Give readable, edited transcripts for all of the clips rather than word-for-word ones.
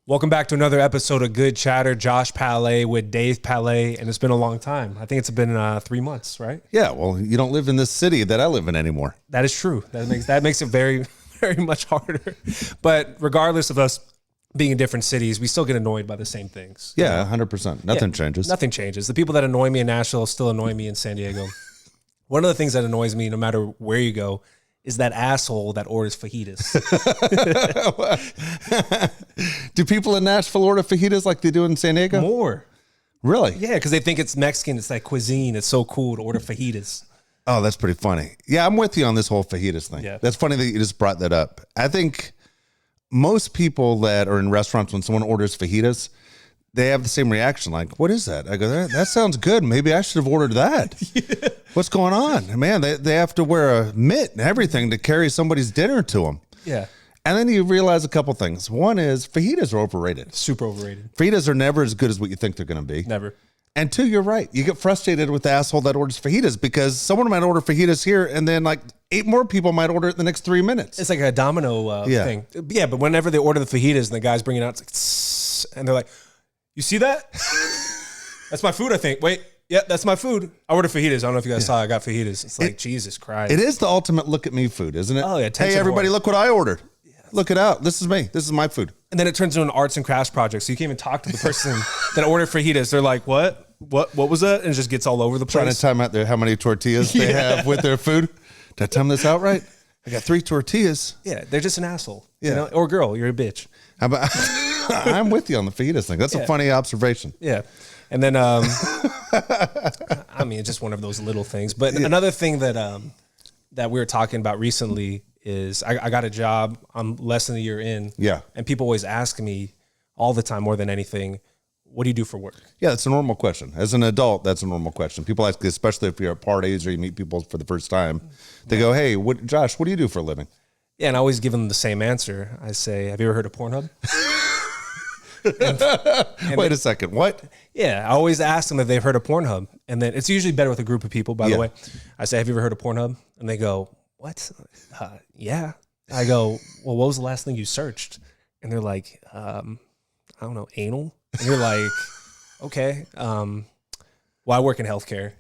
Welcome back to another episode of Good Chatter. Josh Palet with Dave Palet, and it's been a long time. I think it's been 3 months, right? Yeah, well, you don't live in this city that I live in anymore. That is true. That makes it very, very much harder. But regardless of us being in different cities, we still get annoyed by the same things. Yeah, 100%. Nothing changes. Nothing changes. The people that annoy me in Nashville still annoy me in San Diego. One of the things that annoys me, no matter where you go, is that asshole that orders fajitas. Do people in Nashville order fajitas like they do in San Diego? More. Really? Yeah, because they think it's Mexican. It's like cuisine. It's so cool to order fajitas. Oh, that's pretty funny. Yeah, I'm with you on this whole fajitas thing. Yeah. That's funny that you just brought that up. I think most people that are in restaurants, when someone orders fajitas, they have the same reaction. Like, what is that? I go, that sounds good. Maybe I should have ordered that. Yeah. What's going on? Man, they have to wear a mitt and everything to carry somebody's dinner to them. Yeah. And then you realize a couple things. One is fajitas are overrated. Super overrated. Fajitas are never as good as what you think they're going to be. Never. And two, you're right. You get frustrated with the asshole that orders fajitas because someone might order fajitas here and then like 8 more people might order it in the next 3 minutes. It's like a domino thing. Yeah, but whenever they order the fajitas and the guy's bringing it out, it's like, tss, and they're like, you see that? That's my food, I think. Wait, yeah, that's my food. I ordered fajitas. I don't know if you guys saw I got fajitas. It's like, Jesus Christ. It is the ultimate look at me food, isn't it? Oh, yeah. Hey, everybody, look what I ordered. Look it out. This is me. This is my food. And then it turns into an arts and crafts project. So you can't even talk to the person that ordered fajitas. They're like, what was that? And it just gets all over the place. Trying to time out how many tortillas they have with their food. Did I time this out right? I got 3 tortillas. Yeah, they're just an asshole. Yeah. You know? Or girl, you're a bitch. How about I'm with you on the fajitas thing. That's a funny observation. Yeah. And then, I mean, it's just one of those little things. But another thing that we were talking about recently is I got a job. I'm less than a year in. Yeah. And people always ask me all the time, more than anything, what do you do for work? Yeah, that's a normal question. As an adult, that's a normal question. People ask, especially if you're at parties or you meet people for the first time, they go, hey, Josh, what do you do for a living? Yeah, and I always give them the same answer. I say, have you ever heard of Pornhub? and Wait a second, what? Yeah, I always ask them if they've heard of Pornhub. And then it's usually better with a group of people, by the way. I say, have you ever heard of Pornhub? And they go, what? Yeah. I go, well, what was the last thing you searched? And they're like, I don't know, anal? And you're like, okay. Well, I work in healthcare.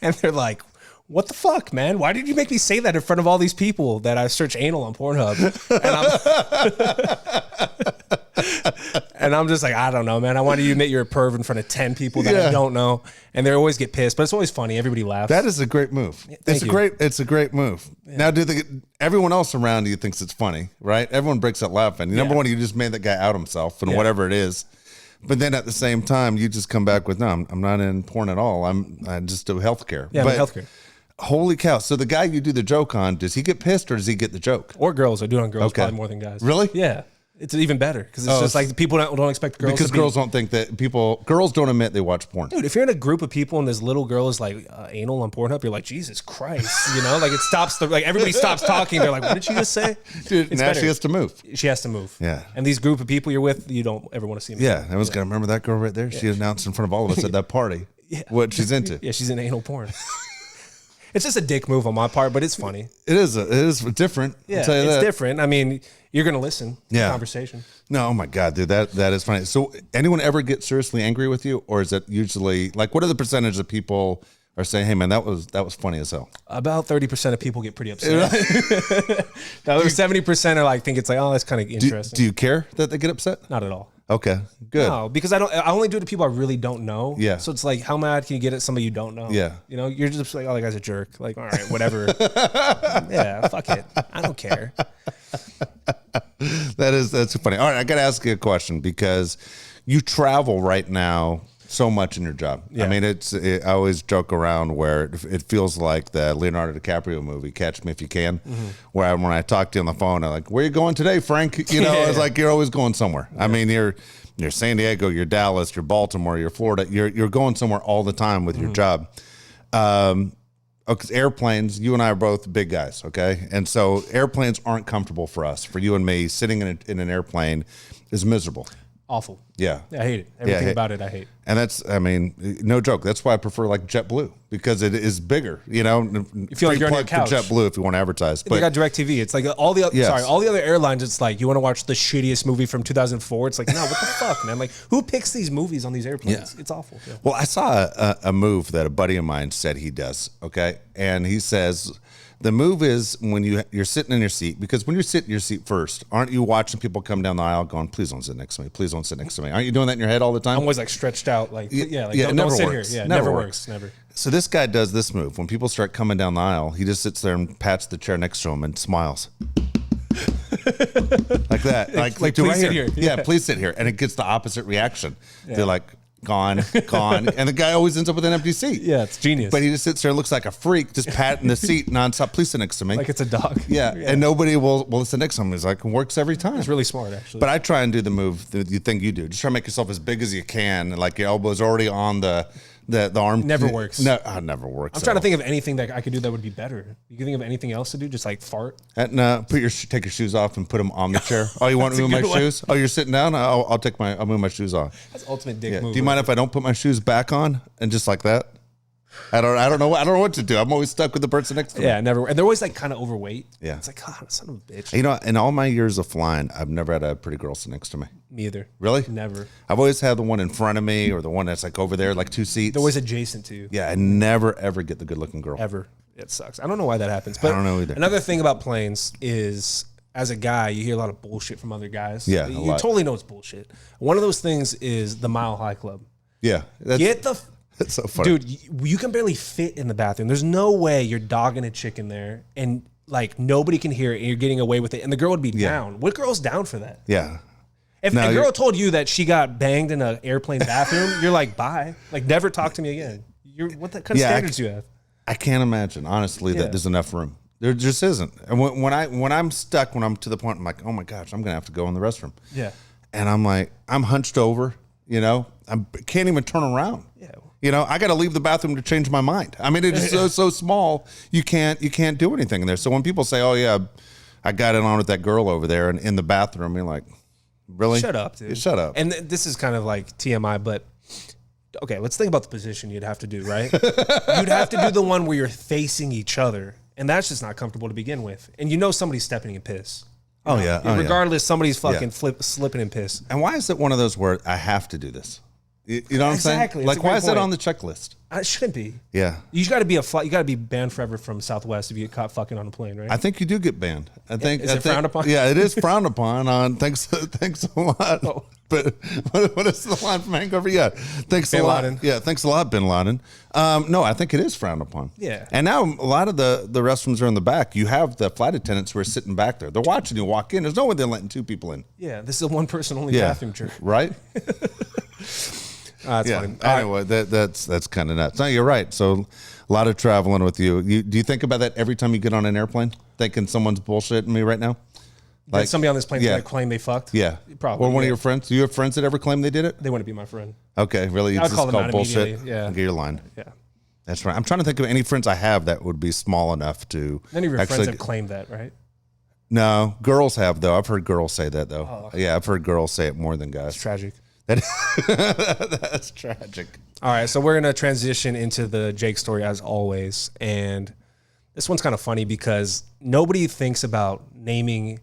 And they're like, what the fuck, man? Why did you make me say that in front of all these people that I search anal on Pornhub? And I'm just like, I don't know, man. I want you to admit you're a perv in front of 10 people that I don't know. And they always get pissed, but it's always funny. Everybody laughs. That is a great move. It's a great move. Yeah. Now, everyone else around you thinks it's funny, right? Everyone breaks out laughing. Number one, you just made that guy out himself and whatever it is. But then at the same time, you just come back with, no, I'm not in porn at all. I just do healthcare. Yeah, but healthcare. Holy cow. So the guy you do the joke on, does he get pissed or does he get the joke? Or girls. I do it on girls probably more than guys. Really? Yeah. It's even better because it's just like people don't expect girls because girls don't think that girls don't admit they watch porn. Dude, if you're in a group of people and this little girl is like anal on Pornhub, you're like, Jesus Christ, you know, like it stops everybody stops talking. They're like, what did she just say? Dude, now she has to move. She has to move. Yeah. And these group of people you're with, you don't ever want to see them. Yeah. I was going to remember that girl right there. She announced in front of all of us at that party what she's into. Yeah, she's in anal porn. It's just a dick move on my part, but it's funny. It is different. Yeah, I'll tell you it's that. different. I mean, you're going to listen to the conversation. No, oh my God, dude, that is funny. So anyone ever get seriously angry with you? Or is it usually, like, what are the percentage of people are saying, hey, man, that was funny as hell? About 30% of people get pretty upset. The other 70% are like, think it's like, oh, that's kind of interesting. Do you care that they get upset? Not at all. Okay, good. No, because I only do it to people I really don't know. Yeah. So it's like, how mad can you get at somebody you don't know? Yeah. You know, you're just like, oh, that guy's a jerk. Like, all right, whatever. Yeah, fuck it. I don't care. That's funny. All right, I got to ask you a question because you travel right now so much in your job. Yeah. I mean, I always joke around where it feels like the Leonardo DiCaprio movie, Catch Me If You Can, where when I talk to you on the phone, I'm like, where you going today, Frank? You know, it's like you're always going somewhere. Yeah. I mean, you're San Diego, you're Dallas, you're Baltimore, you're Florida. You're going somewhere all the time with your job. Because airplanes, you and I are both big guys, okay? And so airplanes aren't comfortable for us. For you and me, sitting in an airplane is miserable. Awful. Yeah. I hate it. Everything about it, I hate. And that's, I mean, no joke. That's why I prefer like JetBlue, because it is bigger. You know, you feel like you're on your couch. JetBlue if you want to advertise. But they got DirecTV. It's like all the all the other airlines. It's like you want to watch the shittiest movie from 2004. It's like, no, what the fuck, man? Like, who picks these movies on these airplanes? It's awful. Yeah. Well, I saw a move that a buddy of mine said he does. Okay, and he says, the move is when you're sitting in your seat, because when you're sitting in your seat first, aren't you watching people come down the aisle going, please don't sit next to me, please don't sit next to me? Aren't you doing that in your head all the time? I'm always like stretched out, like don't sit works. Here. Yeah, never works. Never. So this guy does this move. When people start coming down the aisle, he just sits there and pats the chair next to him and smiles. Like that. Like please right sit here. Yeah, please sit here. And it gets the opposite reaction. Yeah. They're like, gone. And the guy always ends up with an empty seat. Yeah, it's genius. But he just sits there and looks like a freak, just patting the seat nonstop. Please sit next to me. Like it's a dog. Yeah. And nobody will sit next to him. He's like, it works every time. It's really smart, actually. But I try and do the move, the thing you do. Just try to make yourself as big as you can. And like your elbow's already on the arm. Never works. No, never works. I'm trying to think of anything that I could do that would be better. You can think of anything else to do? Just like fart? No, take your shoes off and put them on the chair. Oh, you want to move my shoes? Oh, you're sitting down? I'll move my shoes off. That's ultimate dick move. Do you mind if I don't put my shoes back on and just like that? I don't know what to do. I'm always stuck with the person next to me. Yeah, never. And they're always like kind of overweight. Yeah. It's like, God, son of a bitch. You know, in all my years of flying, I've never had a pretty girl sit next to me. Me either. Really? Never. I've always had the one in front of me or the one that's like over there, like two seats. They're always adjacent to you. Yeah, I never, ever get the good looking girl. Ever. It sucks. I don't know why that happens. But I don't know either. Another thing about planes is, as a guy, you hear a lot of bullshit from other guys. Yeah, you totally know it's bullshit. One of those things is the Mile High Club. Yeah. That's so funny. Dude, you can barely fit in the bathroom. There's no way you're dogging a chick in there and like nobody can hear it and you're getting away with it. And the girl would be down. What girl's down for that? Yeah. If a girl told you that she got banged in an airplane bathroom, you're like, bye. Like, never talk to me again. What kind of standards you have? I can't imagine, honestly, that there's enough room. There just isn't. And when I'm stuck, when I'm to the point, I'm like, oh my gosh, I'm gonna have to go in the restroom. Yeah. And I'm like, I'm hunched over. You know, I can't even turn around. Yeah. You know, I got to leave the bathroom to change my mind. I mean, it's so small, you can't do anything in there. So when people say, "Oh yeah, I got it on with that girl over there," and in the bathroom, you're like, really? Shut up, dude. Shut up. And this is kind of like TMI, but okay, let's think about the position you'd have to do, right? You'd have to do the one where you're facing each other, and that's just not comfortable to begin with. And you know somebody's stepping in piss. Oh yeah. Regardless, somebody's fucking slipping in piss. And why is it one of those where I have to do this? You know what I'm saying? Exactly. Like, why is that on the checklist? It shouldn't be. Yeah. You got to be you got to be banned forever from Southwest if you get caught fucking on a plane, right? I think you do get banned. Is it frowned upon? Yeah, it is frowned upon. Thanks a lot. Oh. But what is the line from Hangover? Yeah, thanks a lot. Laden. Yeah, thanks a lot, Bin Laden. No, I think it is frowned upon. Yeah. And now a lot of the restrooms are in the back. You have the flight attendants who are sitting back there. They're watching you walk in. There's no way they're letting two people in. Yeah, this is a one person only bathroom trick. Right? That's funny. Anyway, that's kind of nuts. No, you're right. So a lot of traveling with you. Do you think about that every time you get on an airplane? Thinking someone's bullshitting me right now? Like somebody on this plane that claim they fucked? Yeah. Probably. Or one of your friends? Do you have friends that ever claim they did it? They wouldn't be my friend. Okay, really? I'd It's call just them called out bullshit? immediately. Yeah. Okay, you're lying. Yeah. That's right. I'm trying to think of any friends I have that would be small enough to None of your actually friends have claimed that, right? No, girls have, though. I've heard girls say that, though. Oh, okay. Yeah, I've heard girls say it more than guys. It's tragic. That's tragic. All right, so we're going to transition into the Jake story as always. And this one's kind of funny because nobody thinks about naming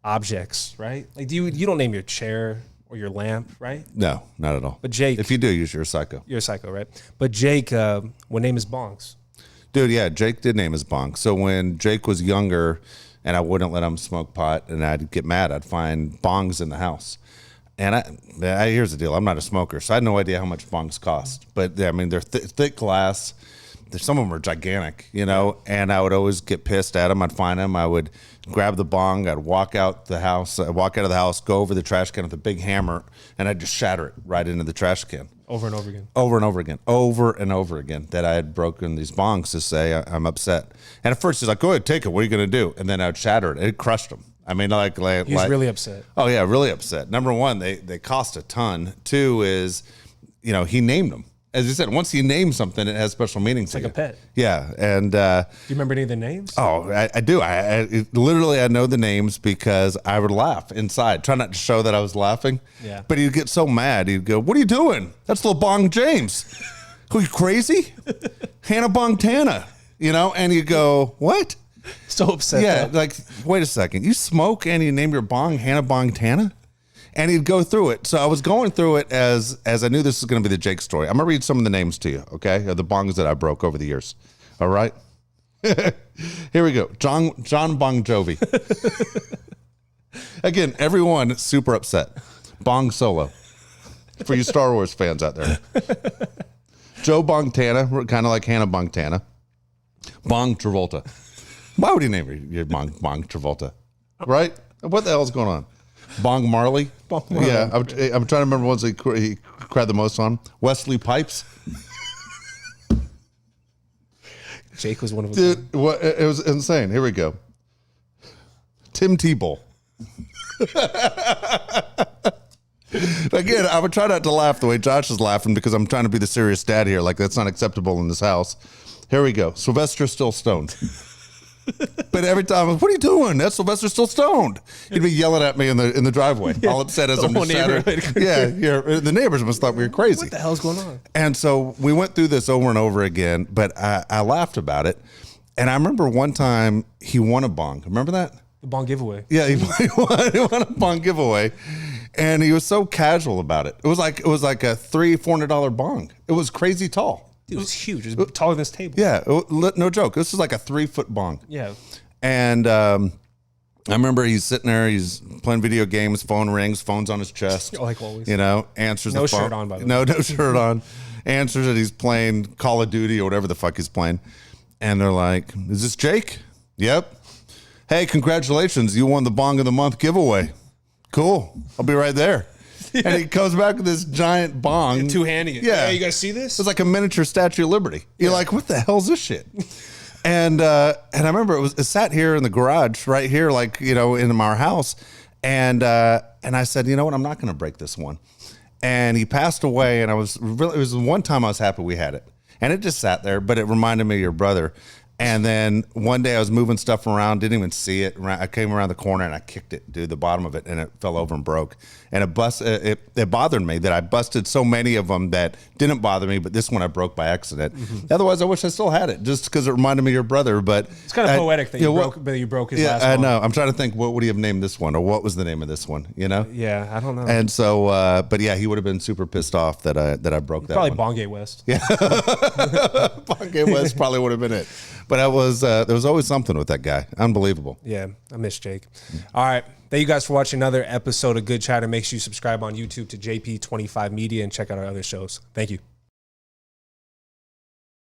objects, right? Like, you don't name your chair or your lamp, right? No, not at all. But Jake... If you do, you're a psycho. You're a psycho, right? But Jake would name his bongs. Dude, yeah, Jake did name his bong. So when Jake was younger and I wouldn't let him smoke pot and I'd get mad, I'd find bongs in the house. And here's the deal. I'm not a smoker, so I had no idea how much bongs cost. But, I mean, they're thick glass. Some of them are gigantic, you know, and I would always get pissed at them. I'd find them. I would grab the bong. I'd walk out of the house, go over the trash can with a big hammer, and I'd just shatter it right into the trash can. Over and over again. Over and over again. Over and over again that I had broken these bongs to say I'm upset. And at first he's like, go ahead, take it. What are you going to do? And then I'd shatter it. It crushed him. I mean, like he's really upset. Oh, yeah, really upset. Number one, they cost a ton. Two is, you know, he named them. as you said, once you name something, it has special meaning. It's like a pet. Yeah, and do you remember any of the names? Oh, I do. Literally, I know the names because I would laugh inside, try not to show that I was laughing. Yeah. But he'd get so mad. He'd go, "What are you doing? That's little Bong James. Who, you crazy? Hannah Bong Tana." You know, and you go, "What?" So upset. Yeah, though. like, wait a second. You smoke and you name your bong Hannah Bong Tana? And he'd go through it. So I was going through it as I knew this was going to be the Jake story. I'm going to read some of the names to you, okay, of the bongs that I broke over the years. All right? Here we go. John Bon Jovi. Again, everyone super upset. Bong Solo. For you Star Wars fans out there. Joe Bong Tana, kind of like Hannah Bong Tana. Bong Travolta. Why would he name your Bong Travolta? Right? What the hell's going on? Bong Marley. Yeah, I'm trying to remember ones he cried the most on. Wesley Pipes. Jake was one of them. Dude, it was insane. Here we go. Tim Tebow. Again, I would try not to laugh the way Josh is laughing because I'm trying to be the serious dad here. Like, that's not acceptable in this house. Here we go. Sylvester Still Stoned. But every time, what are you doing? That's Sylvester Still Stoned. He'd be yelling at me in the driveway, all upset as I'm just shattered. Yeah, the neighbors must thought we were crazy. What the hell's going on? And so we went through this over and over again, but I laughed about it. And I remember one time he won a bong. Remember that? The bong giveaway. Yeah, he won a bong giveaway, and he was so casual about it. It was like a $300-$400 bong. It was crazy tall. It was huge. It was taller than this table. Yeah, no joke. This is like a 3-foot bong. Yeah. And I remember he's sitting there, he's playing video games, phone rings, phone's on his chest. Like always. You know, answers the phone. No shirt on, by the way. No shirt on. Answers it, he's playing Call of Duty or whatever the fuck he's playing. And they're like, "Is this Jake?" "Yep." "Hey, congratulations. You won the Bong of the Month giveaway." "Cool. I'll be right there." Yeah. And he comes back with this giant bong. Two-handing it. Yeah. Hey, you guys see this? It's like a miniature Statue of Liberty. You're like, what the hell's this shit? And I remember it sat here in the garage right here, like, you know, in our house. And I said, you know what? I'm not going to break this one. And he passed away. And it was the one time I was happy we had it. And it just sat there, but it reminded me of your brother. And then one day I was moving stuff around, didn't even see it. I came around the corner and I kicked it, dude, the bottom of it, and it fell over and broke. And it bothered me that I busted so many of them that didn't bother me, but this one I broke by accident. Mm-hmm. Otherwise, I wish I still had it, just because it reminded me of your brother. But it's kind of poetic that you broke his last one. I know. I'm trying to think, what would he have named this one, or what was the name of this one? You know? Yeah, I don't know. And so, but yeah, he would have been super pissed off that I broke that. Probably one. Bongay West. Yeah, Bongay West probably would have been it. But there was always something with that guy. Unbelievable. Yeah, I miss Jake. All right. Thank you guys for watching another episode of Good Chatter. Make sure you subscribe on YouTube to JP25 Media and check out our other shows. Thank you.